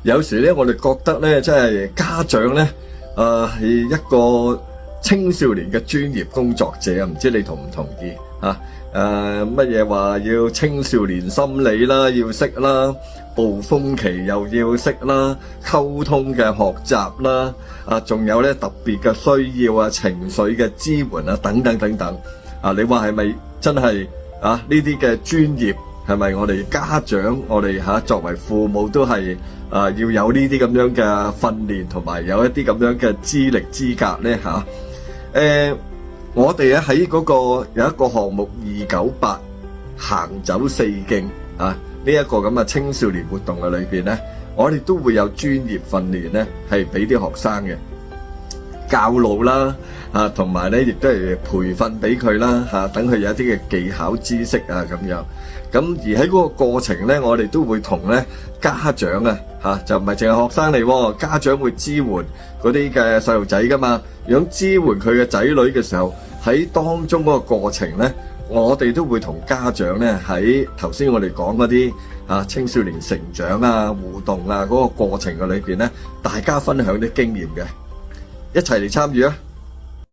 有時咧，我哋覺得咧，即係家長咧，係一個青少年嘅專業工作者，唔知你同唔同意啊？乜嘢話要青少年心理啦，要識啦，暴風期又要識啦，溝通嘅學習啦，仲有咧特別嘅需要啊，情緒嘅支援啊，等等等等。你話係咪真係呢啲嘅專業係咪我哋家長，我哋作為父母都係要有呢啲咁樣嘅訓練，同埋有一啲咁樣嘅資歷資格咧我哋咧喺嗰個有一個項目298行走4徑呢一個咁嘅青少年活動嘅裏邊咧，我哋都會有專業訓練咧，係俾啲學生嘅教路啦，同埋咧亦都係培訓俾佢啦，等佢有一啲嘅技巧知識咁樣。咁而喺嗰個過程咧，我哋都會同咧家長就唔係淨係學生嚟喎，家長會支援嗰啲嘅細路仔噶嘛。如果支援佢嘅仔女嘅時候，喺當中嗰個過程咧，我哋都會同家長咧喺頭先我哋講嗰啲青少年成長互動嗰個過程嘅裏邊咧，大家分享啲經驗嘅，一齊嚟參與啊！